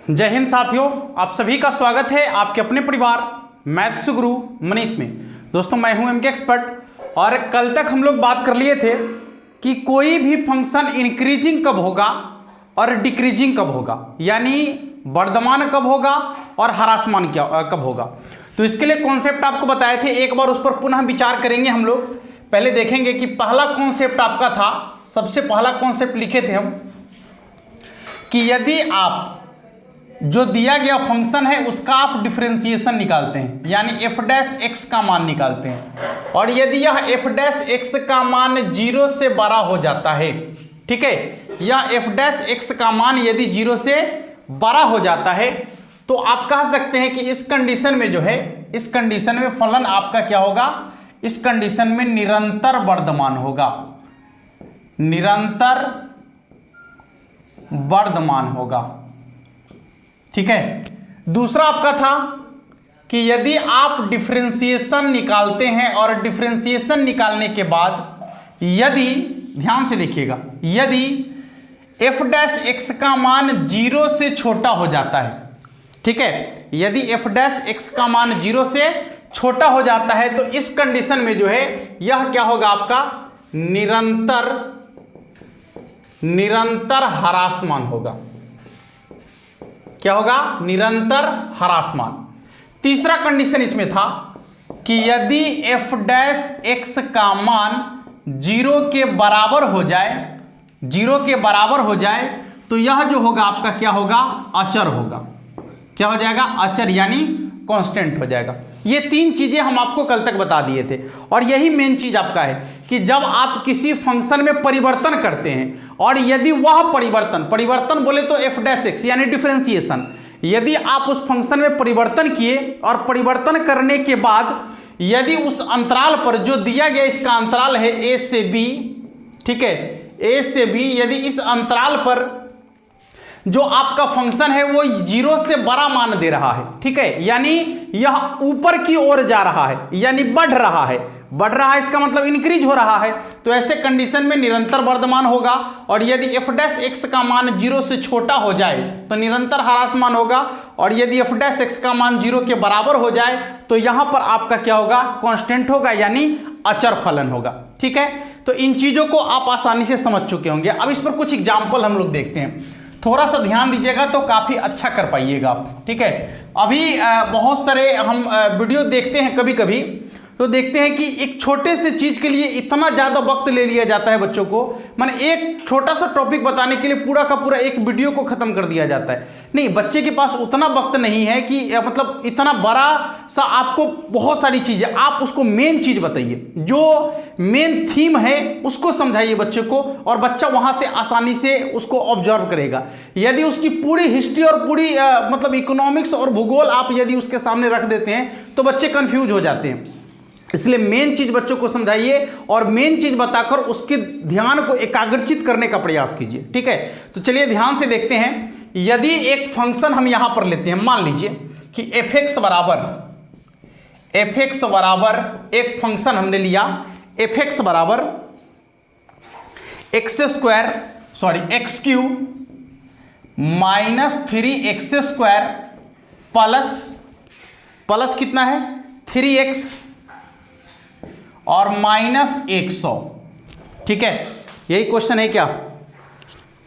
जय हिंद साथियों, आप सभी का स्वागत है आपके अपने परिवार मैथ्स गुरु मनीष में। दोस्तों मैं हूं एमके एक्सपर्ट और कल तक हम लोग बात कर लिए थे कि कोई भी फंक्शन इंक्रीजिंग कब होगा और डिक्रीजिंग कब होगा, यानी वर्धमान कब होगा और ह्रासमान कब होगा। तो इसके लिए कॉन्सेप्ट आपको बताए थे, एक बार उस पर पुनः विचार करेंगे हम लोग। पहले देखेंगे कि पहला कॉन्सेप्ट आपका था, सबसे पहला कॉन्सेप्ट लिखे थे हम कि यदि आप जो दिया गया फंक्शन है उसका आप डिफरेंशिएशन निकालते हैं, यानी f डैश x का मान निकालते हैं, और यदि यह f डैश x का मान 0 से बड़ा हो जाता है, ठीक है, या f डैश x का मान यदि 0 से बड़ा हो जाता है, तो आप कह सकते हैं कि इस कंडीशन में जो है, इस कंडीशन में फलन आपका क्या होगा, इस कंडीशन में निरंतर वर्धमान होगा, निरंतर वर्धमान होगा, ठीक है। दूसरा आपका था कि यदि आप डिफरेंशिएशन निकालते हैं और डिफरेंशिएशन निकालने के बाद यदि, ध्यान से देखिएगा, यदि f डैश x का मान 0 से छोटा हो जाता है, ठीक है, यदि f डैश x का मान 0 से छोटा हो जाता है तो इस कंडीशन में जो है यह क्या होगा, आपका निरंतर ह्रासमान होगा। क्या होगा? निरंतर ह्रासमान। तीसरा कंडीशन इसमें था कि यदि f डैश x का मान 0 के बराबर हो जाए, 0 के बराबर हो जाए तो यह जो होगा आपका क्या होगा, अचर होगा। क्या हो जाएगा? अचर, यानी कांस्टेंट हो जाएगा। ये तीन चीजें हम आपको कल तक बता दिए थे और यही मेन चीज आपका है कि जब आप किसी फंक्शन में परिवर्तन करते हैं और यदि वह परिवर्तन बोले तो f डैश x यानी डिफरेंशिएशन, यदि आप उस फंक्शन में परिवर्तन किए और परिवर्तन करने के बाद यदि उस अंतराल पर जो दिया गया, इसका अंतराल है a से b, ठीक है, a से b, यदि इस अंतराल पर जो आपका फंक्शन है वो 0 से बड़ा मान दे रहा है, ठीक है, यानी यह ऊपर की ओर जा रहा है, यानी बढ़ रहा है, इसका मतलब इंक्रीज हो रहा है, तो ऐसे कंडीशन में निरंतर वर्धमान होगा। और यदि f डैश x का मान 0 से छोटा हो जाए तो निरंतर ह्रासमान होगा, और यदि f डैश x का मान 0 के बराबर हो जाए तो यहां पर आपका क्या होगा, कांस्टेंट होगा, यानी अचर फलन होगा, ठीक है। तो इन चीजों को आप आसानी से समझ चुके होंगे। अब इस पर कुछ एग्जाम्पल हम लोग देखते हैं, थोड़ा सा ध्यान दीजिएगा तो काफी अच्छा कर पाइएगा आप, ठीक है। अभी बहुत सारे हम वीडियो देखते हैं, कभी कभी तो देखते हैं कि एक छोटे से चीज के लिए इतना ज्यादा वक्त ले लिया जाता है बच्चों को, माने एक छोटा सा टॉपिक बताने के लिए पूरा का पूरा एक वीडियो को खत्म कर दिया जाता है। नहीं, बच्चे के पास उतना वक्त नहीं है कि मतलब इतना बड़ा सा आपको बहुत सारी चीजें, आप उसको मेन चीज बताइए, जो मेन थीम है उसको समझाइए बच्चे को, और बच्चा वहां से आसानी से उसको ऑब्जर्व करेगा। यदि उसकी पूरी हिस्ट्री और पूरी मतलब इकोनॉमिक्स और भूगोल आप यदि उसके सामने रख देते हैं तो बच्चे कंफ्यूज हो जाते हैं। इसलिए मेन चीज बच्चों को समझाइए और मेन चीज बताकर उसके ध्यान को एकाग्रचित करने का प्रयास कीजिए, ठीक है। तो चलिए ध्यान से देखते हैं। यदि एक फंक्शन हम यहां पर लेते हैं, मान लीजिए कि fx बराबर एक फंक्शन हमने लिया, fx बराबर x cube minus 3x² plus कितना है 3x और माइनस 100, ठीक है। यही क्वेश्चन है क्या?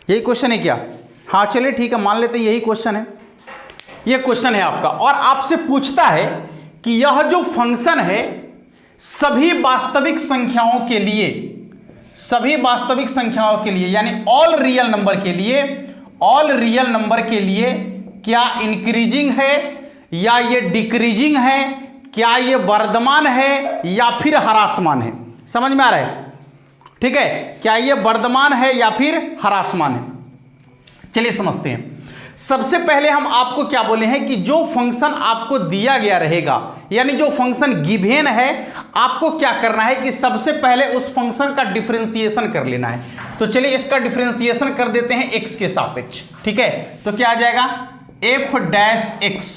यही क्वेश्चन है क्या? हाँ चलिए ठीक है, मान लेते हैं यही क्वेश्चन है। यह क्वेश्चन है आपका, और आपसे पूछता है कि यह जो फंक्शन है सभी वास्तविक संख्याओं के लिए यानी ऑल रियल नंबर के लिए क्या इंक्रीजिंग है या ये डिक्रीजिंग है, क्या ये वर्धमान है या फिर ह्रासमान है। समझ में आ रहा है? ठीक है, क्या ये वर्धमान है या फिर ह्रासमान है। चलिए समझते हैं। सबसे पहले हम आपको क्या बोले हैं कि जो फंक्शन आपको दिया गया रहेगा, यानी जो फंक्शन गिवन है, आपको क्या करना है कि सबसे पहले उस फंक्शन का डिफरेंशिएशन कर लेना है। तो चलिए इसका डिफरेंशिएशन कर देते हैं x के सापेक्ष, ठीक है। तो क्या आ जाएगा, f डैश x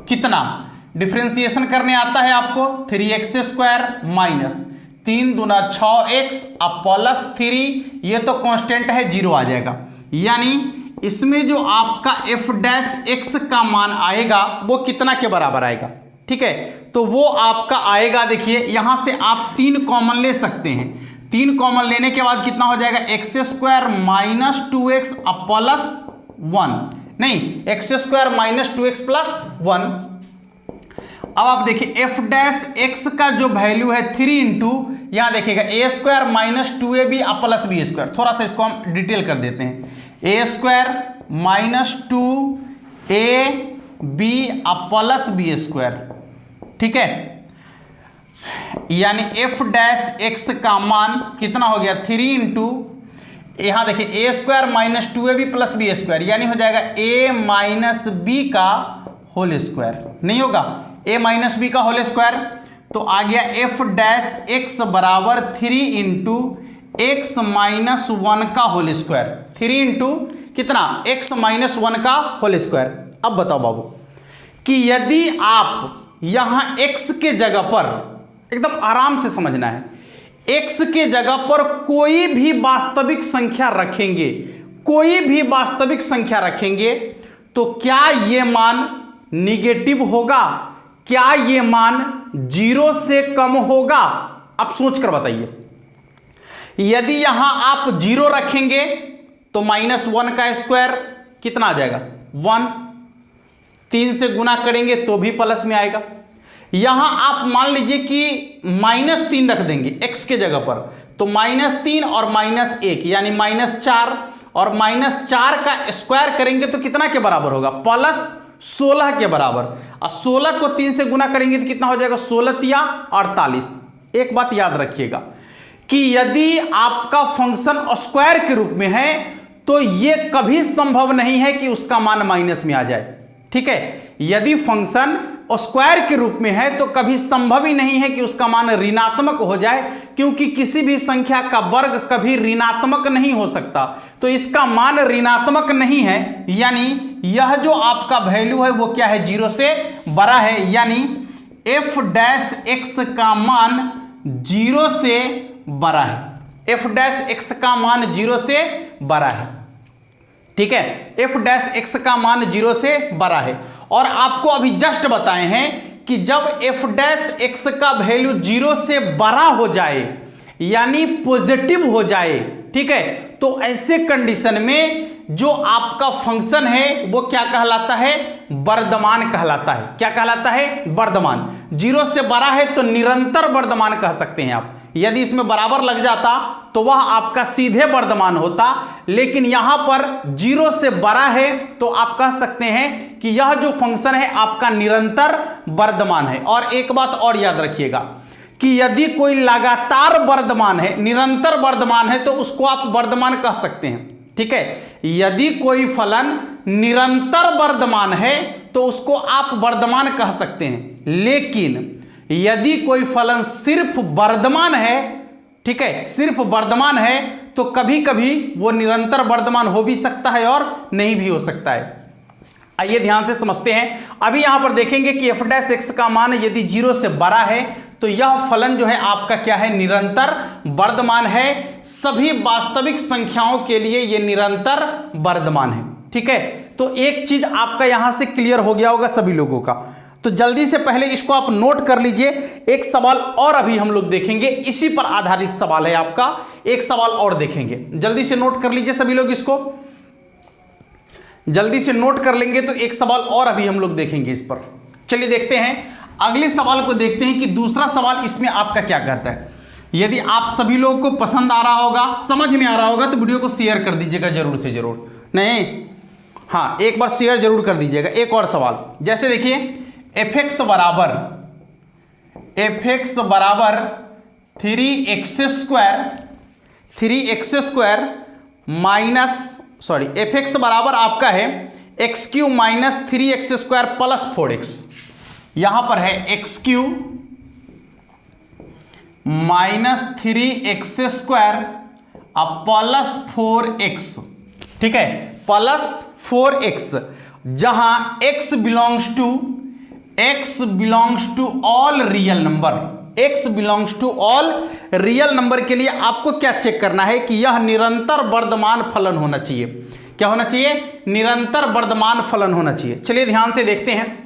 कितना डिफरेंशिएशन करने आता है आपको, 3x² माइनस 3 दूना 6x अब प्लस 3, ये तो कांस्टेंट है 0 आ जाएगा, यानी इसमें जो आपका f डैश x का मान आएगा वो कितना के बराबर आएगा, ठीक है। तो वो आपका आएगा, देखिए यहां से आप 3 कॉमन ले सकते हैं। 3 कॉमन लेने के बाद कितना हो जाएगा, x square minus 2x plus 1, नहीं x square minus 2x plus 1। अब आप देखिए f डैश x का जो वैल्यू है 3 इंटू, यहां देखिएगा a square minus 2ab plus b square. थोड़ा सा इसको हम डिटेल कर देते हैं, a square minus 2ab plus b square, ठीक है। यानी f डैश x का मान कितना हो गया, 3 इंटू, यहां देखिए a square minus 2ab plus b square, यानी हो जाएगा a माइनस बी का होल स्क्वायर, नहीं होगा a माइनस बी का होल स्क्वायर। तो आ गया f डैश x बराबर 3 इंटू एक्स माइनस 1 का होल स्क्वायर, 3 इंटू कितना, x माइनस 1 का होल स्क्वायर। अब बताओ बाबू कि यदि आप यहां x के जगह पर, एकदम आराम से समझना है, x के जगह पर कोई भी वास्तविक संख्या रखेंगे, कोई भी वास्तविक संख्या रखेंगे, तो क्या यह मान निगेटिव होगा, क्या यह मान 0 से कम होगा? अब सोच कर बताइए। यदि यहां आप 0 रखेंगे तो -1 का स्क्वायर कितना आ जाएगा, 1, 3 से गुना करेंगे तो भी प्लस में आएगा। यहां आप मान लीजिए कि -3 रख देंगे x के जगह पर, तो -3 और -1 यानी -4, और -4 का स्क्वायर करेंगे तो कितना के बराबर होगा, +16 के बराबर। और 16 को 3 से गुना करेंगे तो कितना हो जाएगा, 16 या 48। एक बात याद रखिएगा कि यदि आपका फंक्शन स्क्वायर के रूप में है तो यह कभी संभव नहीं है कि उसका मान माइनस में आ जाए, ठीक है। यदि फंक्शन स्क्वायर के रूप में है तो कभी संभव ही नहीं है कि उसका मान ऋणात्मक हो जाए, क्योंकि किसी भी संख्या का वर्ग कभी ऋणात्मक नहीं हो सकता। तो इसका मान ऋणात्मक नहीं है, यानी यह जो आपका वैल्यू है वो क्या है, 0 से बड़ा है, यानी f डैश x का मान 0 से बड़ा है। f डैश x का मान 0 से बड़ा है, ठीक है। f डैश x का मान 0 से बड़ा है। और आपको अभी जस्ट बताए हैं कि जब f डैश x का वैल्यू 0 से बड़ा हो जाए, यानी पॉजिटिव हो जाए, ठीक है, तो ऐसे कंडीशन में जो आपका फंक्शन है वो क्या कहलाता है, वर्धमान कहलाता है। क्या कहलाता है, वर्धमान। 0 से बड़ा है तो निरंतर वर्धमान कह सकते हैं आप। यदि इसमें बराबर लग जाता तो वह आपका सीधे वर्धमान होता, लेकिन यहां पर 0 से बड़ा है तो आप कह सकते हैं कि यह जो फंक्शन है आपका निरंतर वर्धमान है। और एक बात और याद रखिएगा कि यदि कोई लगातार वर्धमान है, निरंतर वर्धमान है, तो उसको आप वर्धमान कह सकते हैं, ठीक है। यदि कोई फलन निरंतर वर्धमान है तो उसको आप वर्धमान कह सकते हैं, लेकिन यदि कोई फलन सिर्फ वर्धमान है, ठीक है, सिर्फ वर्धमान है, तो कभी कभी वो निरंतर वर्धमान हो भी सकता है और नहीं भी हो सकता है। आइए ध्यान से समझते हैं। अभी यहां पर देखेंगे कि f डैश x का मान यदि 0 से बड़ा है तो यह फलन जो है आपका क्या है, निरंतर वर्धमान है। सभी वास्तविक संख्याओं के लिए यह निरंतर वर्धमान है, ठीक है। तो एक चीज आपका यहां से क्लियर हो गया होगा सभी लोगों का। तो जल्दी से पहले इसको आप नोट कर लीजिए। एक सवाल और अभी हम लोग देखेंगे, इसी पर आधारित सवाल है आपका, एक सवाल और देखेंगे। जल्दी से नोट कर लीजिए सभी लोग, इसको जल्दी से नोट कर लेंगे तो एक सवाल और अभी हम लोग देखेंगे इस पर। चलिए देखते हैं अगले सवाल को, देखते हैं कि दूसरा सवाल इसमें आपका क्या कहता है। यदि आप सभी लोगों को पसंद आ रहा होगा, समझ में आ रहा होगा, तो वीडियो को शेयर कर दीजिएगा जरूर से जरूर। नहीं, हाँ, एक बार शेयर जरूर कर दीजिएगा। एक और सवाल, जैसे देखिए f x बराबर 3x square minus, sorry, f x बराबर आपका है x cube minus 3x square plus 4x। यहां पर है x cube minus 3x square plus 4x, ठीक है, प्लस 4x, जहां x belongs to all real number. x belongs to all real number के लिए आपको क्या चेक करना है कि यह निरंतर वर्धमान फलन होना चाहिए। क्या होना चाहिए? निरंतर वर्धमान फलन होना चाहिए। चलिए ध्यान से देखते हैं।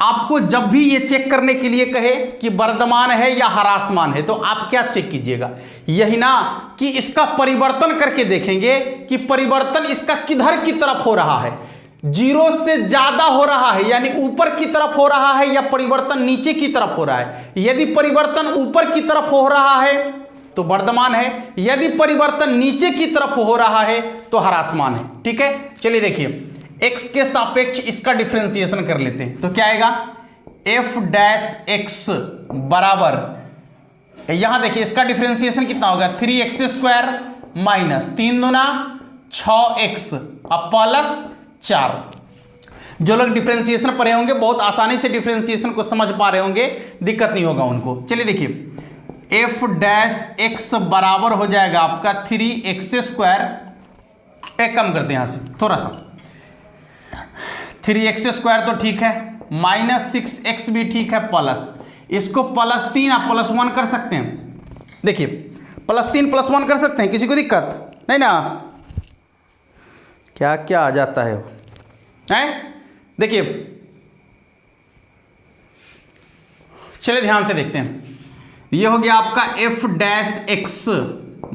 आपको जब भी ये चेक करने के लिए कहे कि वर्धमान है या ह्रासमान है, तो आप क्या चेक कीजिएगा? यही ना कि इसका परिवर्तन करके देखेंगे कि परिवर्तन इसका किधर की तरफ हो रहा है, 0 से ज्यादा हो रहा है यानी ऊपर की तरफ हो रहा है, या परिवर्तन नीचे की तरफ हो रहा है। यदि परिवर्तन ऊपर की तरफ हो रहा है तो वर्धमान है, यदि परिवर्तन नीचे की तरफ हो रहा है तो ह्रासमान है। ठीक है, चलिए देखिए x के सापेक्ष इसका डिफरेंशिएशन कर लेते हैं। तो क्या आएगा? f डैश x बराबर, यहां देखिए इसका डिफरेंशिएशन कितना होगा? 3x² माइनस 3 दूना 6x अब प्लस 4। जो लोग डिफरेंशिएशन पढ़े होंगे बहुत आसानी से डिफरेंशिएशन को समझ पा रहे होंगे, दिक्कत नहीं होगा उनको। चलिए देखिए f डैश x बराबर हो जाएगा आपका 3x², एक कम करते हैं यहां से थोड़ा सा, 3x² तो ठीक है, माइनस 6x भी ठीक है, प्लस इसको +3 आप +1 कर सकते हैं। देखिए +3 +1 कर सकते हैं, किसी को दिक्कत नहीं ना? क्या क्या आ जाता है देखिए चलिए ध्यान से देखते हैं। ये हो गया आपका f डैश x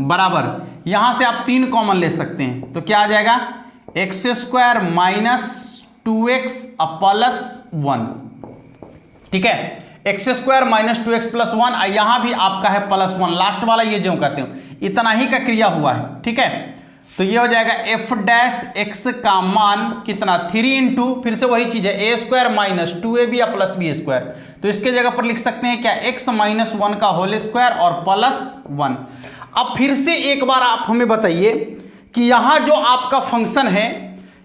बराबर, यहां से आप 3 कॉमन ले सकते हैं, तो क्या आ जाएगा? x² minus 2x plus 1। ठीक है, x² माइनस 2x प्लस 1, यहां भी आपका है +1, लास्ट वाला ये जो कहते हो इतना ही का क्रिया हुआ है। ठीक है, तो ये हो जाएगा f डैश x का मान कितना? 3 इंटू फिर से वही चीज है a² माइनस 2ab या प्लस b², तो इसके जगह पर लिख सकते हैं क्या? x माइनस 1 का होल स्क्वायर और प्लस 1। अब फिर से एक बार आप हमें बताइए कि यहां जो आपका फंक्शन है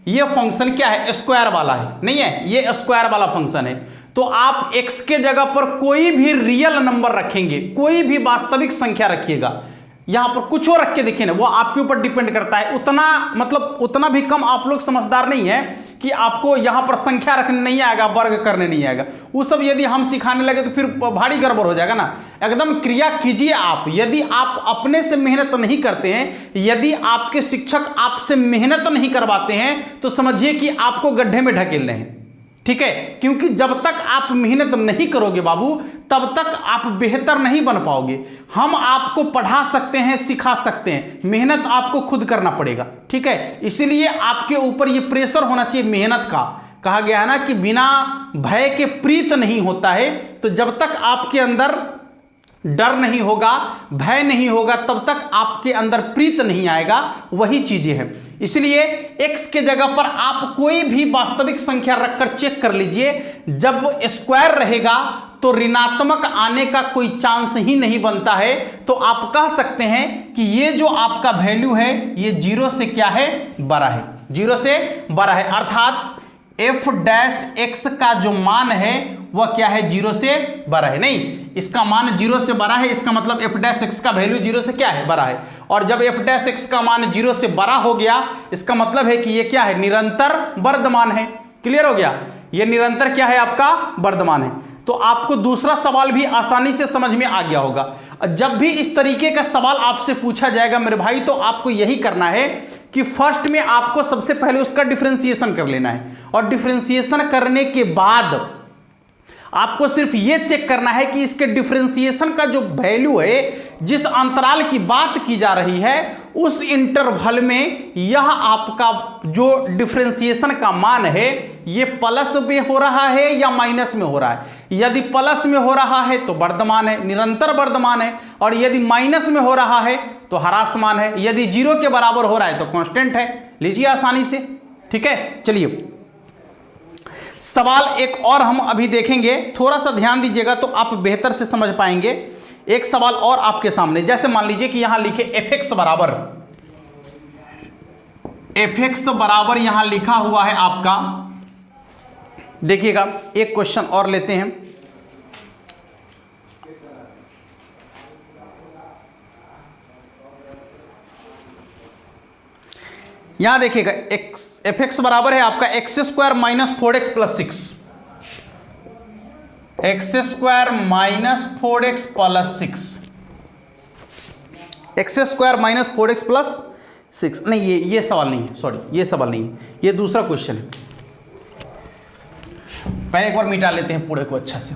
ये फंक्शन क्या है? स्क्वायर वाला है, नहीं है? ये स्क्वायर वाला फंक्शन है। तो आप x के जगह पर कोई भी रियल नंबर रखेंगे, कोई भी वास्तविक संख्या रखिएगा, यहां पर कुछ और रख के देखिए ना, वो आपके ऊपर डिपेंड करता है। उतना मतलब उतना भी कम आप लोग समझदार नहीं है कि आपको यहां पर संख्या रखने नहीं आएगा, वर्ग करने नहीं आएगा। वो सब यदि हम सिखाने लगे तो फिर भारी गड़बड़ हो जाएगा ना। एकदम क्रिया कीजिए आप। यदि आप अपने से मेहनत नहीं करते हैं, यदि आपके शिक्षक आपसे मेहनत नहीं करवाते हैं, तो समझिए कि आपको गड्ढे में ढकेल रहे हैं। ठीक है, क्योंकि जब तक आप मेहनत नहीं करोगे बाबू, तब तक आप बेहतर नहीं बन पाओगे। हम आपको पढ़ा सकते हैं, सिखा सकते हैं, मेहनत आपको खुद करना पड़ेगा। ठीक है, इसीलिए आपके ऊपर ये प्रेशर होना चाहिए मेहनत का। कहा गया है ना कि बिना भय के प्रीत नहीं होता है। तो जब तक आपके अंदर डर नहीं होगा, भय नहीं होगा, तब तक आपके अंदर प्रीत नहीं आएगा। वही चीजें हैं। इसलिए x के जगह पर आप कोई भी वास्तविक संख्या रखकर चेक कर लीजिए। जब स्क्वायर रहेगा तो ऋणात्मक आने का कोई चांस ही नहीं बनता है। तो आप कह सकते हैं कि ये जो आपका वैल्यू है ये 0 से क्या है? बड़ा है, 0 से बड़ा है। अर्थात f डैश x का जो मान है वह क्या है? 0 से बड़ा है। नहीं, इसका मान 0 से बड़ा है, इसका मतलब f डैश x का वैल्यू 0 से क्या है? बड़ा है। और जब f डैश x का मान 0 से बड़ा हो गया, इसका मतलब है कि ये क्या है? निरंतर वर्धमान है। क्लियर हो गया? ये निरंतर क्या है? आपका वर्धमान है। तो आपको दूसरा सवाल भी आसानी से समझ में आ गया होगा। जब भी इस तरीके का सवाल आपसे पूछा जाएगा मेरे भाई, तो आपको यही करना है कि फर्स्ट में आपको सबसे पहले उसका डिफरेंशिएशन कर लेना है, और डिफरेंशिएशन करने के बाद आपको सिर्फ ये चेक करना है कि इसके डिफरेंशिएशन का जो वैल्यू है, जिस अंतराल की बात की जा रही है, उस इंटरवल में यह आपका जो डिफरेंशिएशन का मान है ये प्लस में हो रहा है या माइनस में हो रहा है। यदि प्लस में हो रहा है तो वर्धमान है, निरंतर वर्धमान है, और यदि माइनस में हो रहा है तो ह्रासमान है। यदि 0 के बराबर हो रहा है तो कांस्टेंट है। लीजिए आसानी से। ठीक है, चलिए सवाल एक और हम अभी देखेंगे, थोड़ा सा ध्यान दीजिएगा तो आप बेहतर से समझ पाएंगे। एक सवाल और आपके सामने, जैसे मान लीजिए कि यहां लिखे fx बराबर यहां लिखा हुआ है आपका, देखिएगा एक क्वेश्चन और लेते हैं। यहां देखिएगा fx बराबर है आपका x² minus 4x plus 6, x² minus 4x plus 6, x² minus 4x plus 6 नहीं, ये सवाल नहीं है, सॉरी ये सवाल नहीं है, ये दूसरा क्वेश्चन है। पहले एक बार मिटा लेते हैं पूरे को अच्छा से।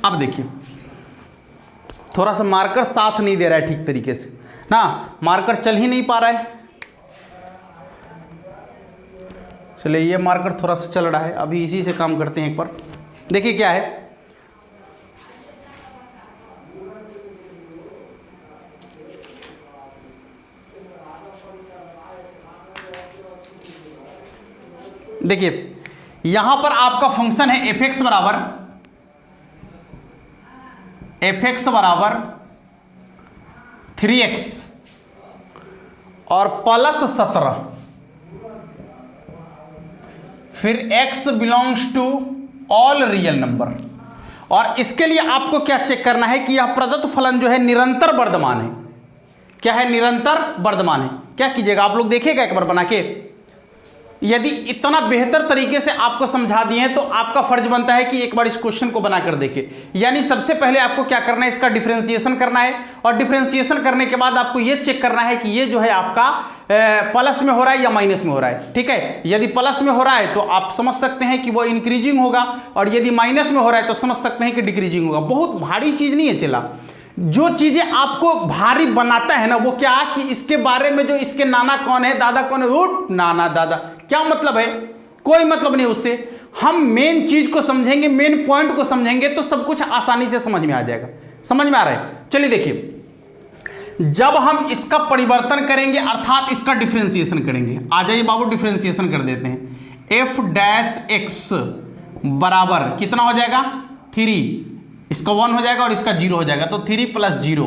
अब देखिए थोड़ा सा मार्कर साथ नहीं दे रहा है ठीक तरीके से ना, मार्कर चल ही नहीं पा रहा है। चलिए ये मार्कर थोड़ा सा चल रहा है, अभी इसी से काम करते हैं एक बार। देखिए क्या है, देखिए यहां पर आपका फंक्शन है एफ एक्स बराबर 3x और प्लस 17, फिर x belongs to all real number. और इसके लिए आपको क्या चेक करना है कि यह प्रदत्त फलन जो है निरंतर वर्धमान है। क्या है? निरंतर वर्धमान है। क्या कीजिएगा आप लोग, देखिएगा एक बार बना के। यदि इतना बेहतर तरीके से आपको समझा दिए हैं तो आपका फर्ज बनता है कि एक बार इस क्वेश्चन को बनाकर देखें। यानी सबसे पहले आपको क्या करना है, इसका डिफरेंशिएशन करना है, और डिफरेंशिएशन करने के बाद आपको यह चेक करना है कि ये जो है आपका प्लस में हो रहा है या माइनस में हो रहा है। ठीक है, यदि प्लस में हो रहा है तो आप समझ सकते हैं कि वो इंक्रीजिंग होगा, और यदि माइनस में हो रहा है तो समझ सकते हैं कि डिक्रीजिंग होगा। बहुत भारी चीज नहीं है चला। जो चीजें आपको भारी बनाता है ना, वो क्या कि इसके बारे में जो इसके नाना कौन है, दादा कौन है, उठ नाना दादा, क्या मतलब है? कोई मतलब नहीं उससे। हम मेन चीज को समझेंगे, मेन पॉइंट को समझेंगे तो सब कुछ आसानी से समझ में आ जाएगा। समझ में आ रहा है? चलिए देखिए, जब हम इसका परिवर्तन करेंगे अर्थात इसका डिफरेंशिएशन करेंगे, आ जाइए बाबू डिफरेंशिएशन कर देते हैं। एफ डैश एक्स बराबर कितना हो जाएगा? 3, इसका 1 हो जाएगा और इसका 0 हो जाएगा, तो 3 + 0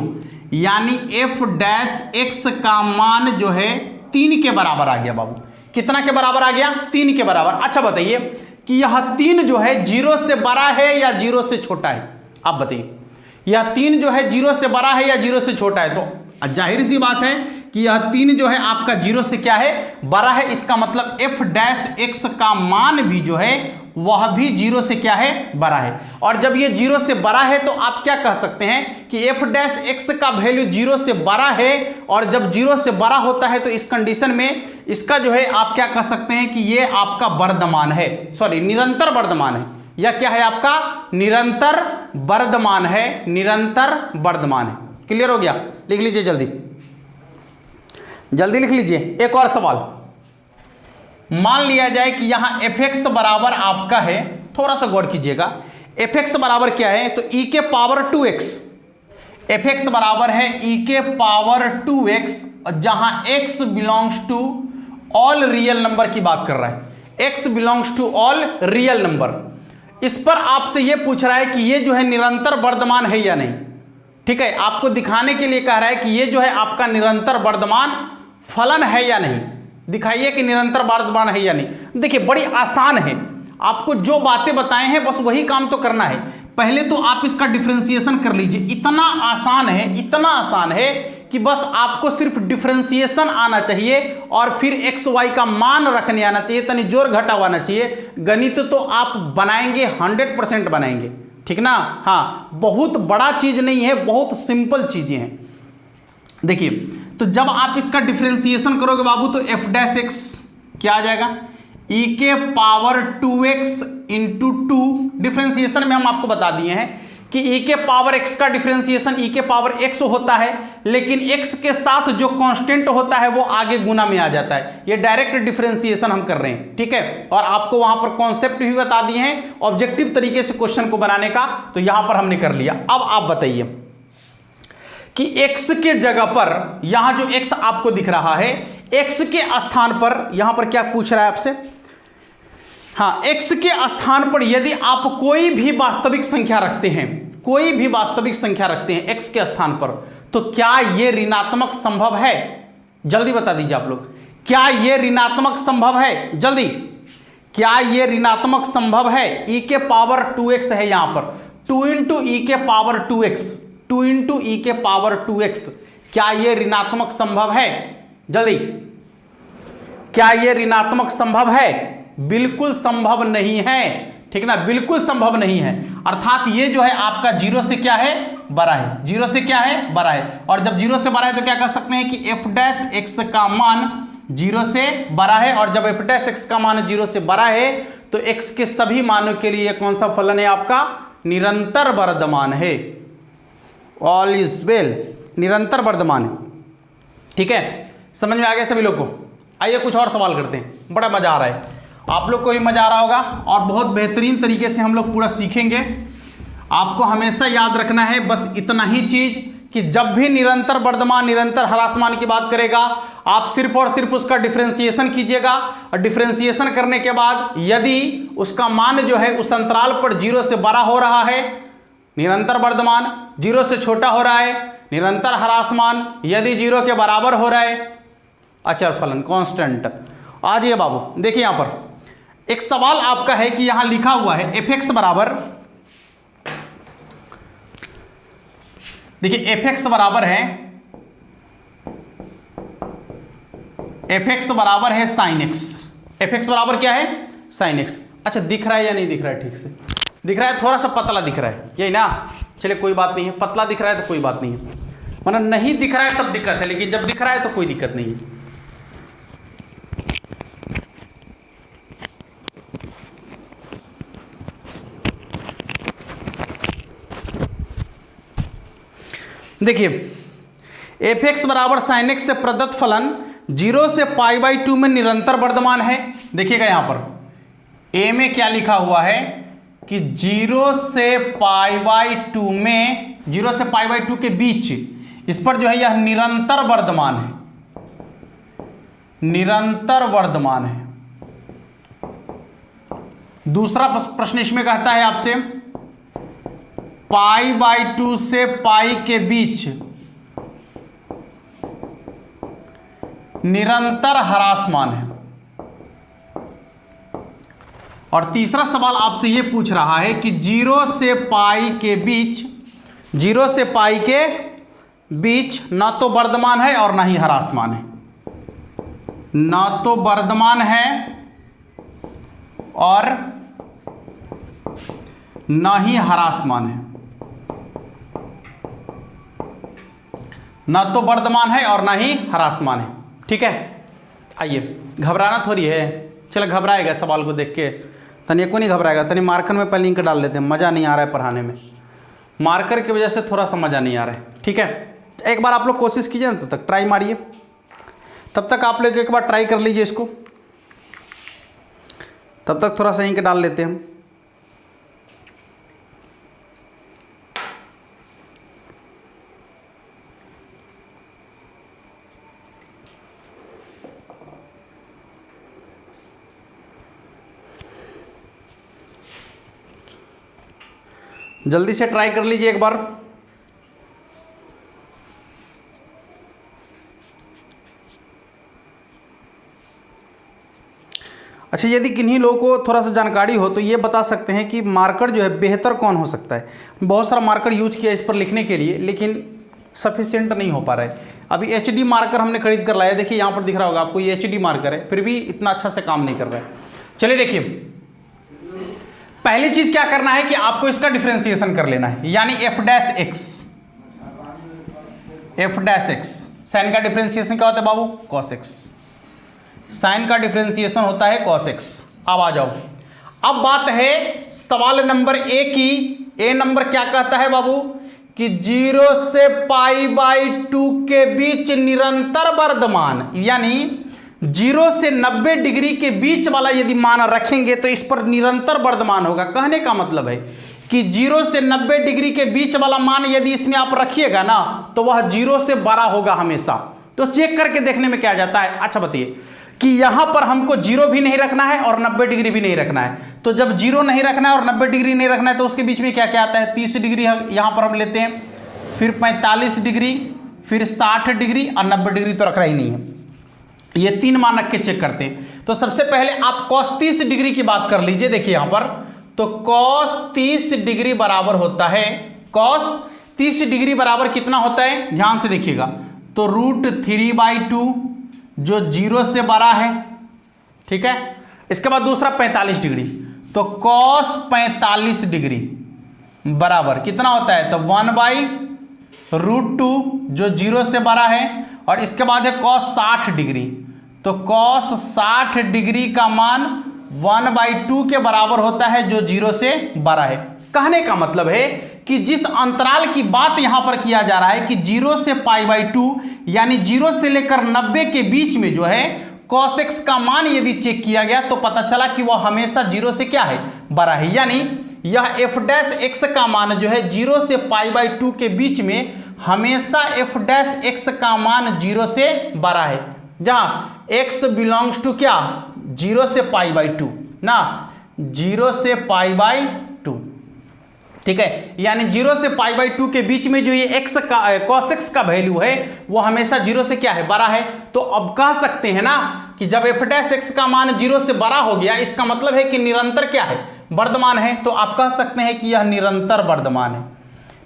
यानी एफ डैश एक्स का मान जो है 3 के बराबर आ गया बाबू। कितना के बराबर आ गया? 3 के बराबर। अच्छा बताइए कि यह 3 जो है 0 से बड़ा है या 0 से छोटा है? आप बताइए, यह 3 जो है 0 से बड़ा है या 0 से छोटा है? तो जाहिर सी बात है कि यह 3 जो है आपका 0 से क्या है? बड़ा है। इसका मतलब एफ डैश एक्स का मान भी जो है वह भी 0 से क्या है? बड़ा है। और जब ये 0 से बड़ा है तो आप क्या कह सकते हैं कि एफ डैश एक्स का वैल्यू 0 से बड़ा है, और जब 0 से बड़ा होता है तो इस कंडीशन में इसका जो है आप क्या कह सकते हैं कि ये आपका वर्धमान है, सॉरी निरंतर वर्धमान है। या क्या है आपका? निरंतर वर्धमान है, निरंतर वर्धमान है। क्लियर हो गया? लिख लीजिए जल्दी जल्दी लिख लीजिए। एक और सवाल, मान लिया जाए कि यहां एफ एक्स बराबर आपका है, थोड़ा सा गौर कीजिएगा, एफ एक्स बराबर क्या है? तो ई के पावर 2x, एफ एक्स बराबर है ई के पावर 2x, जहां x belongs to all real number की बात कर रहा है। x belongs to all real number. इस पर आपसे यह पूछ रहा है कि ये जो है निरंतर वर्धमान है या नहीं। ठीक है, आपको दिखाने के लिए कह रहा है कि ये जो है आपका निरंतर वर्धमान फलन है या नहीं। दिखाइए कि निरंतर वर्धमान है या नहीं। देखिए बड़ी आसान है, आपको जो बातें बताए हैं बस वही काम तो करना है। पहले तो आप इसका डिफरेंशिएशन कर लीजिए। इतना आसान है, इतना आसान है कि बस आपको सिर्फ डिफरेंशिएशन आना चाहिए और फिर एक्स वाई का मान रखने आना चाहिए, तनी जोर घटाव आना चाहिए। गणित तो आप बनाएंगे, 100% बनाएंगे। ठीक ना? हाँ, बहुत बड़ा चीज नहीं है, बहुत सिंपल चीजें हैं। देखिए, तो जब आप इसका डिफरेंशिएशन करोगे बाबू तो एफ डैश एक्स क्या आ जाएगा? ई के पावर 2x इंटू 2। डिफरेंशिएशन में हम आपको बता दिए हैं कि ई के पावर x का डिफरेंशिएशन ई के पावर x होता है, लेकिन x के साथ जो कांस्टेंट होता है वो आगे गुना में आ जाता है। ये डायरेक्ट डिफरेंशिएशन हम कर रहे हैं। ठीक है, और आपको वहां पर कॉन्सेप्ट भी बता दिए हैं ऑब्जेक्टिव तरीके से क्वेश्चन को बनाने का, तो यहां पर हमने कर लिया। अब आप बताइए कि x के जगह पर यहां जो x आपको दिख रहा है, x के स्थान पर यहां पर क्या पूछ रहा है आपसे? हाँ, x के स्थान पर यदि आप कोई भी वास्तविक संख्या रखते हैं, कोई भी वास्तविक संख्या रखते हैं x के स्थान पर, तो क्या यह ऋणात्मक संभव है? जल्दी बता दीजिए आप लोग, क्या यह ऋणात्मक संभव है? जल्दी, क्या यह ऋणात्मक संभव है? e के पावर 2x है यहां पर, 2 इंटू ई के पावर 2x, 2 इंटू ई के पावर 2x। क्या यह ऋणात्मक संभव है? जल्दी, क्या यह ऋणात्मक संभव है? बिल्कुल संभव नहीं है। ठीक ना, बिल्कुल संभव नहीं है। अर्थात ये जो है आपका 0 से क्या है? बड़ा है, 0 से क्या है बड़ा है। और जब 0 से बड़ा है तो क्या कर सकते हैं कि f डैश x का मान 0 से बड़ा है, और जब f डैश x का मान 0 से बड़ा है तो x के सभी मानों के लिए कौन सा फलन है आपका, निरंतर वर्धमान है। ऑल इज वेल, निरंतर वर्धमान है। ठीक है, समझ में आ गया सभी लोग को। आइए कुछ और सवाल करते हैं, बड़ा मजा आ रहा है, आप लोग को भी मजा आ रहा होगा और बहुत बेहतरीन तरीके से हम लोग पूरा सीखेंगे। आपको हमेशा याद रखना है बस इतना ही चीज कि जब भी निरंतर वर्धमान, निरंतर ह्रासमान की बात करेगा, आप सिर्फ और सिर्फ उसका डिफरेंशिएशन कीजिएगा, और डिफरेंशिएशन करने के बाद यदि उसका मान जो है उस अंतराल पर 0 से बड़ा हो रहा है निरंतर वर्धमान, 0 से छोटा हो रहा है निरंतर ह्रासमान, यदि 0 के बराबर हो रहा है अचर फलन कांस्टेंट। आ जाइए बाबू, देखिए यहां पर एक सवाल आपका है कि यहां लिखा हुआ है f(x) बराबर, देखिए f(x) बराबर है, f(x) बराबर है sin x, f(x) बराबर क्या है sin x। अच्छा दिख रहा है या नहीं दिख रहा है, ठीक से दिख रहा है, थोड़ा सा पतला दिख रहा है, यही ना, चलिए कोई बात नहीं है, पतला दिख रहा है तो कोई बात नहीं है, वरना नहीं दिख रहा है तब दिक्कत है, लेकिन जब दिख रहा है तो कोई दिक्कत नहीं है। देखिए f(x) बराबर sin x से प्रदत्त फलन 0 से π/2 में निरंतर वर्धमान है। देखिएगा यहां पर a में क्या लिखा हुआ है कि 0 से π/2 में, 0 से π/2 के बीच इस पर जो है यह निरंतर वर्धमान है, निरंतर वर्धमान है। दूसरा प्रश्न इसमें कहता है आपसे π/2 से पाई के बीच निरंतर ह्रासमान है। और तीसरा सवाल आपसे यह पूछ रहा है कि 0 से पाई के बीच, 0 से पाई के बीच ना तो वर्धमान है और ना ही ह्रासमान है, ना तो वर्धमान है और ना ही ह्रासमान है, ना तो वर्धमान है और ना ही ह्रासमान है। ठीक है, आइए, घबराना थोड़ी है, चलो घबराएगा सवाल को देख के, तनिक को नहीं घबराएगा, तनी मार्कर में पहले लिंक डाल लेते हैं, मज़ा नहीं आ रहा है पढ़ाने में, मार्कर की वजह से थोड़ा सा मज़ा नहीं आ रहा है। ठीक है, एक बार आप लोग कोशिश कीजिए ना, तब तक ट्राई मारिए, तब तक आप लोग एक बार ट्राई कर लीजिए इसको, तब तक थोड़ा सा इंक डाल लेते हैं हम। जल्दी से ट्राई कर लीजिए एक बार। अच्छा, यदि किन्हीं लोगों को थोड़ा सा जानकारी हो तो ये बता सकते हैं कि मार्कर जो है बेहतर कौन हो सकता है। बहुत सारा मार्कर यूज किया इस पर लिखने के लिए, लेकिन सफिशिएंट नहीं हो पा रहा है। अभी एचडी मार्कर हमने खरीद कर लाया, देखिए यहाँ पर दिख रहा होगा आपको, ये एचडी मार्कर है, फिर भी इतना अच्छा से काम नहीं कर रहा है। चलिए देखिए, पहली चीज क्या करना है कि आपको इसका डिफरेंशिएशन कर लेना है, यानी f dash x, f dash x, sine का डिफरेंशिएशन क्या होता है बाबू, cos x, साइन का डिफरेंशिएशन होता है cos x। अब आ जाओ, अब बात है सवाल नंबर ए की। ए नंबर क्या कहता है बाबू कि 0 से π/2 के बीच निरंतर वर्धमान, यानी 0 से 90 डिग्री के बीच वाला यदि मान रखेंगे तो इस पर निरंतर वर्धमान होगा। कहने का मतलब है कि 0 से 90 डिग्री के बीच वाला मान यदि इसमें आप रखिएगा ना तो वह 0 से बड़ा होगा हमेशा। तो चेक करके देखने में क्या जाता है। अच्छा बताइए कि यहां पर हमको 0 भी नहीं रखना है और 90 डिग्री भी नहीं रखना है, तो जब 0 नहीं रखना है और 90 डिग्री नहीं रखना है तो उसके बीच में क्या क्या आता है, 30 डिग्री यहां पर हम लेते हैं, फिर 45 डिग्री, फिर 60 डिग्री और 90 डिग्री तो रखना ही नहीं है। ये 3 मान रख के चेक करते हैं। तो सबसे पहले आप cos 30 डिग्री की बात कर लीजिए। देखिए यहां पर तो cos 30 डिग्री बराबर होता है, cos 30 डिग्री बराबर कितना होता है, ध्यान से देखिएगा, तो √3/2 जो 0 से बड़ा है। ठीक है, इसके बाद दूसरा 45 डिग्री, तो cos 45 डिग्री बराबर कितना होता है, तो 1/√2 जो 0 से बड़ा है, और इसके बाद है cos 60 डिग्री, तो cos 60 डिग्री का मान 1/2 के बराबर होता है जो 0 से बड़ा है। कहने का मतलब है कि जिस अंतराल की बात यहां पर किया जा रहा है कि 0 से π/2 यानी 0 से लेकर 90 के बीच में जो है cos x का मान यदि चेक किया गया तो पता चला कि वह हमेशा 0 से क्या है, बड़ा है। यानी यह f' का मान जो है 0 से π/2 के बीच में हमेशा f' का मान 0 से बड़ा है, जहां x बिलोंग्स टू क्या, 0 से π/2 ना, 0 से π/2, ठीक है। यानी 0 से π/2 के बीच में जो ये x का cos x का वैल्यू है वो हमेशा 0 से क्या है, बड़ा है। तो अब कह सकते हैं ना कि जब f' का मान 0 से बड़ा हो गया, इसका मतलब है कि निरंतर क्या है, वर्धमान है। तो आप कह सकते हैं कि यह निरंतर वर्धमान है,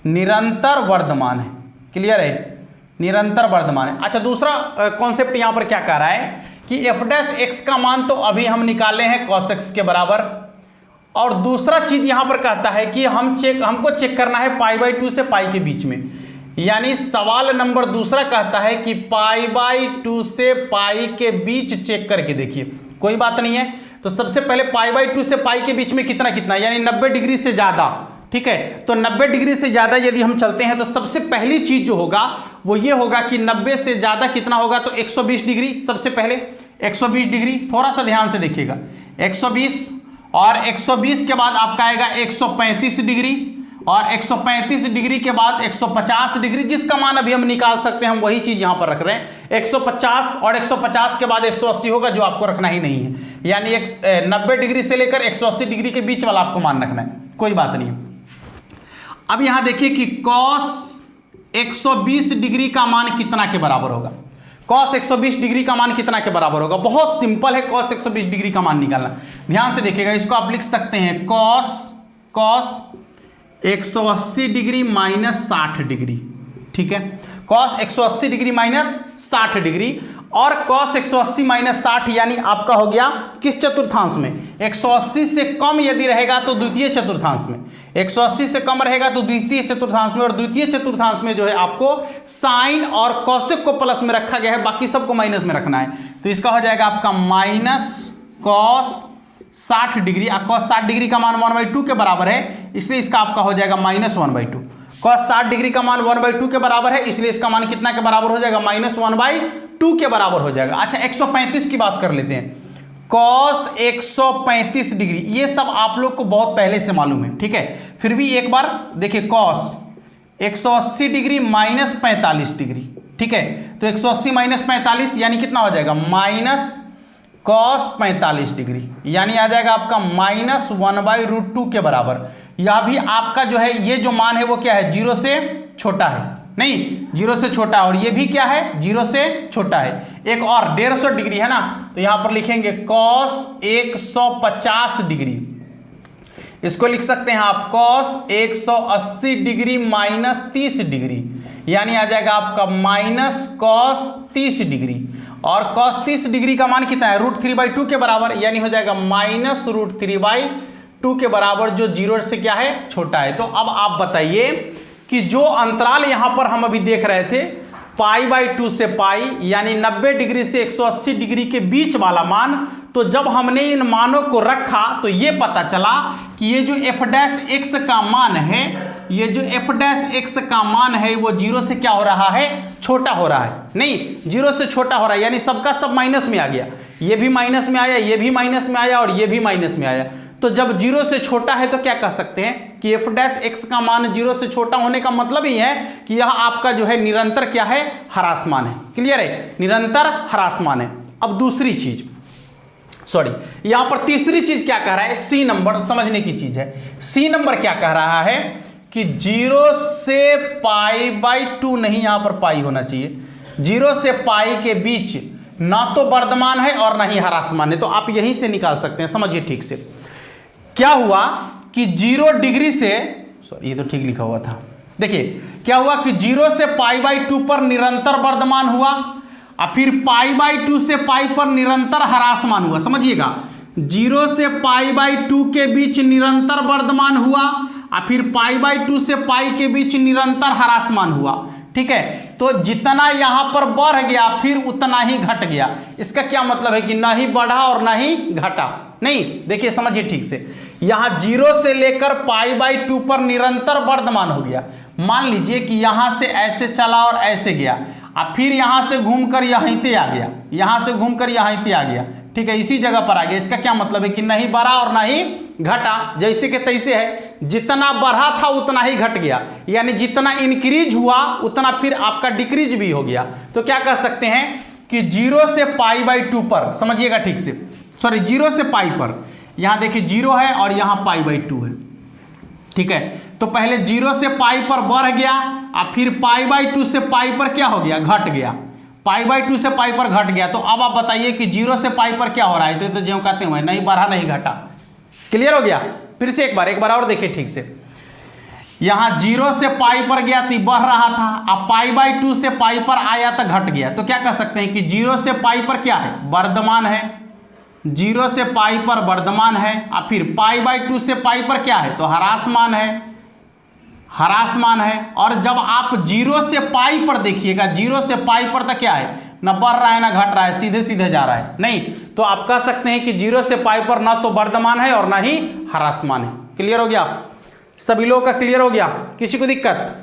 निरंतर वर्धमान है। क्लियर है, निरंतर वर्धमान है। अच्छा, दूसरा कॉन्सेप्ट यहां पर क्या कह रहा है कि f' का मान तो अभी हम निकाले हैं cos x के बराबर, और दूसरा चीज यहां पर कहता है कि हमको चेक करना है π/2 से पाई के बीच में। यानी सवाल नंबर दूसरा कहता है कि π/2 से पाई के बीच चेक करके देखिए, कोई बात नहीं है। तो सबसे पहले π/2 से पाई के बीच में कितना कितना, यानी 90 डिग्री से ज्यादा, ठीक है। तो 90 डिग्री से ज्यादा यदि हम चलते हैं तो सबसे पहली चीज जो होगा वो ये होगा कि 90 से ज्यादा कितना होगा, तो 120 डिग्री। सबसे पहले 120 डिग्री, थोड़ा सा ध्यान से देखिएगा, 120, और 120 के बाद आपका आएगा 135 डिग्री, और 135 डिग्री के बाद 150 डिग्री, जिसका मान अभी हम निकाल सकते हैं, हम वही चीज यहां पर रख रहे हैं 150, और 150 के बाद 180 होगा जो आपको रखना ही नहीं है। यानी 90 डिग्री से लेकर 180 डिग्री के बीच वाला आपको मान रखना है, कोई बात नहीं। अब यहां देखिए कि cos 120 डिग्री का मान कितना के बराबर होगा, cos 120 डिग्री का मान कितना के बराबर होगा। बहुत सिंपल है cos 120 डिग्री का मान निकालना, ध्यान से देखिएगा। इसको आप लिख सकते हैं cos 180 डिग्री माइनस 60 डिग्री, ठीक है। cos 180 डिग्री माइनस 60 डिग्री, और cos 180 माइनस 60 यानी आपका हो गया किस चतुर्थांश में, 180 से कम यदि रहेगा तो द्वितीय चतुर्थांश में, 180 से कम रहेगा तो द्वितीय चतुर्थांश में, और द्वितीय चतुर्थांश में जो है आपको साइन और कौशिक को प्लस में रखा गया है, बाकी सबको माइनस में रखना है। तो इसका हो जाएगा आपका minus cos 60 degree. cos 60 degree का मान 1/2 के बराबर है, इसलिए इसका आपका हो जाएगा माइनस 1/2। cos 60 डिग्री का मान 1/2 के बराबर है, इसलिए इसका मान कितना के बराबर हो जाएगा, माइनस 1/2 के बराबर हो जाएगा। अच्छा, 135 की बात कर लेते हैं, cos 135 डिग्री, ये सब आप लोग को बहुत पहले से मालूम है, ठीक है। फिर भी एक बार देखिए, cos 180 डिग्री माइनस 45 डिग्री, ठीक है। तो 180 माइनस 45 यानी कितना हो जाएगा, माइनस cos 45 डिग्री, यानी आ जाएगा आपका माइनस 1/√2 के बराबर। यह भी आपका जो है ये जो मान है वो क्या है, 0 से छोटा है, नहीं 0 से छोटा, और ये भी क्या है, 0 से छोटा है। एक और 150 डिग्री है ना, तो यहां पर लिखेंगे cos 150 डिग्री, इसको लिख सकते हैं आप cos 180 डिग्री माइनस 30 डिग्री, यानी आ जाएगा आपका माइनस cos 30 डिग्री। और cos 30 डिग्री का मान कितना है, √3/2 के बराबर, यानी हो जाएगा माइनस √3/2 के बराबर, जो 0 से क्या है, छोटा है। तो अब आप बताइए कि जो अंतराल यहां पर हम अभी देख रहे थे π/2 से पाई, यानी 90 डिग्री से 180 डिग्री के बीच वाला मान, तो जब हमने इन मानों को रखा तो ये पता चला कि ये जो f' का मान है, ये जो f' का मान है वो 0 से क्या हो रहा है, छोटा हो रहा है, नहीं 0 से छोटा हो रहा है, यानी सबका सब माइनस में आ गया, ये भी माइनस में आया, ये भी माइनस में आया, और ये भी माइनस में आया। तो जब 0 से छोटा है तो क्या कह सकते हैं कि f' का मान 0 से छोटा होने का मतलब ही है कि यह आपका जो है निरंतर क्या है, ह्रास मान है। क्लियर है, निरंतर ह्रास मान है। अब दूसरी चीज, सॉरी यहां पर तीसरी चीज क्या कह रहा है, सी नंबर समझने की चीज है। सी नंबर क्या कह रहा है कि 0 से π/2 नहीं, यहां पर पाई होना चाहिए, 0 से पाई के बीच ना तो वर्धमान है और ना ही ह्रास मान है। तो आप यहीं से निकाल सकते हैं, समझिए ठीक से। क्या हुआ कि 0 डिग्री से, सॉरी ये तो ठीक लिखा हुआ था, देखिए क्या हुआ कि 0 से π/2 पर निरंतर वर्धमान हुआ, और फिर π/2 से पाई पर निरंतर ह्रासमान हुआ। समझिएगा, 0 से π/2 के बीच निरंतर वर्धमान हुआ, और फिर π/2 से पाई के बीच निरंतर ह्रासमान हुआ। ठीक है, तो जितना यहां पर बढ़ गया फिर उतना ही घट गया। इसका क्या मतलब है कि ना ही बढ़ा और ना ही घटा। नहीं, देखिए समझिए ठीक से, यहां 0 से लेकर π/2 पर निरंतर वर्धमान हो गया। मान लीजिए कि यहां से ऐसे चला और ऐसे गया, और फिर यहां से घूमकर यहीं पे आ गया, यहां से घूमकर यहीं पे आ गया। ठीक है, इसी जगह पर आ गया। इसका क्या मतलब है कि नहीं बढ़ा और ना ही घटा, जैसे कि तैसे है। जितना बढ़ा था उतना ही घट गया, यानी जितना इंक्रीज हुआ उतना फिर आपका डिक्रीज भी हो गया। तो क्या कह सकते हैं कि 0 से π/2 पर, समझिएगा ठीक से, सॉरी 0 से पाई पर, यहां देखिए 0 है और यहां π/2 है। ठीक है, तो पहले 0 से पाई पर बढ़ गया और फिर π/2 से पाई पर क्या हो गया, घट गया। π/2 से पाई पर घट गया। तो अब आप बताइए कि 0 से पाई पर क्या हो रहा है, तो ज्यों कहते हुए नहीं बढ़ा नहीं घटा। क्लियर हो गया? फिर से एक बार और देखिए ठीक से, यहां 0 से पाई पर गया तो बढ़ रहा था, अब π/2 से पाई पर आया तो घट गया। तो क्या कह सकते हैं कि 0 से पाई पर क्या है, वर्धमान है। 0 से पाई पर वर्धमान है, और फिर π/2 से पाई पर क्या है, तो ह्रासमान है, ह्रासमान है। और जब आप 0 से पाई पर देखिएगा, 0 से पाई पर तक क्या है, ना बढ़ रहा है ना घट रहा है, सीधे सीधे जा रहा है। नहीं, तो आप कह सकते हैं कि 0 से पाई पर ना तो वर्धमान है और ना ही ह्रासमान है। क्लियर हो गया? सभी लोगों का क्लियर हो गया? किसी को दिक्कत?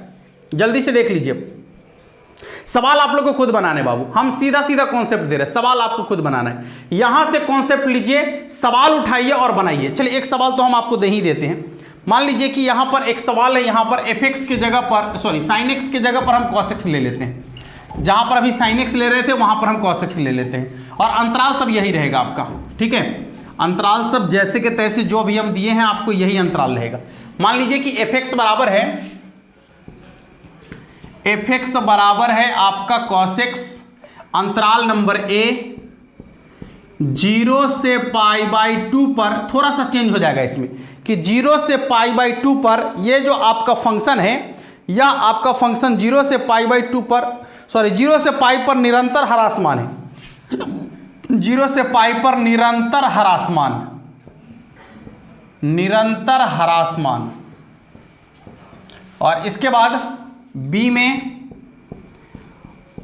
जल्दी से देख लीजिए। सवाल आप लोग को खुद बनाने बाबू, हम सीधा सीधा कॉन्सेप्ट दे रहे हैं, सवाल आपको खुद बनाना है। यहां से कॉन्सेप्ट लीजिए, सवाल उठाइए और बनाइए। चलिए एक सवाल तो हम आपको दे ही देते हैं। मान लीजिए कि यहां पर एक सवाल है, यहां पर fx की जगह पर, सॉरी sin x की जगह पर हम cos x ले लेते हैं। जहां पर अभी sin x ले रहे थे वहां पर हम cos x ले लेते हैं, और अंतराल सब यही रहेगा आपका। ठीक है, अंतराल सब जैसे के तैसे जो भी हम दिए हैं आपको यही अंतराल रहेगा। मान लीजिए कि fx बराबर है, fx बराबर है आपका cos x, अंतराल नंबर a 0 से π/2 पर, थोड़ा सा चेंज हो जाएगा इसमें कि 0 से π/2 पर ये जो आपका फंक्शन है, या आपका फंक्शन 0 से π/2 पर, सॉरी 0 से पाई पर निरंतर ह्रासमान है। 0 से पाई पर निरंतर ह्रासमान, निरंतर ह्रासमान। और इसके बाद b में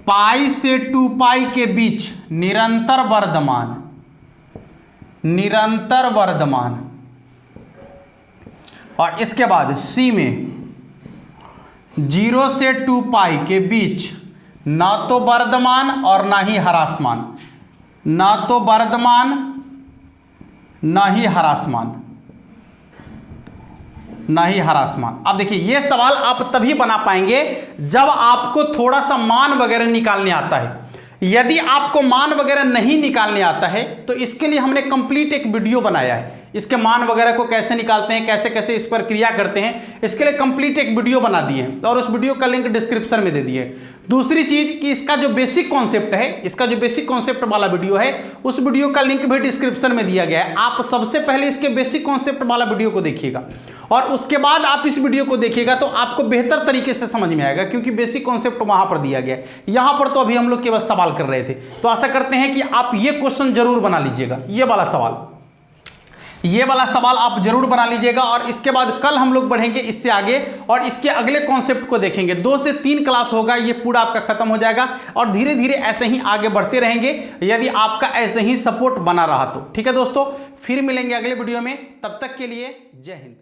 पाई से 2 पाई के बीच निरंतर वर्धमान, निरंतर वर्धमान। और इसके बाद c में 0 से 2 पाई के बीच ना तो वर्धमान और ना ही ह्रासमान, ना तो वर्धमान ना ही ह्रासमान, ना ही ह्रासमान। अब देखिए ये सवाल आप तभी बना पाएंगे जब आपको थोड़ा सा मान वगैरह निकालने आता है। यदि आपको मान वगैरह नहीं निकालने आता है तो इसके लिए हमने कंप्लीट एक वीडियो बनाया है। इसके मान वगैरह को कैसे निकालते हैं, कैसे कैसे इस पर क्रिया करते हैं, इसके लिए कंप्लीट एक वीडियो बना दिए हैं, और उस वीडियो का लिंक डिस्क्रिप्शन में दे दिए। दूसरी चीज कि इसका जो बेसिक कॉन्सेप्ट है, इसका जो बेसिक कॉन्सेप्ट वाला वीडियो है, उस वीडियो का लिंक भी डिस्क्रिप्शन में दिया गया है। आप सबसे पहले इसके बेसिक कॉन्सेप्ट वाला वीडियो को देखिएगा, और उसके बाद आप इस वीडियो को देखिएगा तो आपको बेहतर तरीके से समझ में आएगा, क्योंकि बेसिक कॉन्सेप्ट वहां पर दिया गया है। यहां पर तो अभी हम लोग केवल सवाल कर रहे थे। तो आशा करते हैं कि आप ये क्वेश्चन जरूर बना लीजिएगा, ये वाला सवाल, ये वाला सवाल आप जरूर बना लीजिएगा। और इसके बाद कल हम लोग बढ़ेंगे इससे आगे और इसके अगले कॉन्सेप्ट को देखेंगे। 2 से 3 क्लास होगा, ये पूरा आपका खत्म हो जाएगा, और धीरे धीरे ऐसे ही आगे बढ़ते रहेंगे यदि आपका ऐसे ही सपोर्ट बना रहा तो। ठीक है दोस्तों, फिर मिलेंगे अगले वीडियो में, तब तक के लिए जय हिंद।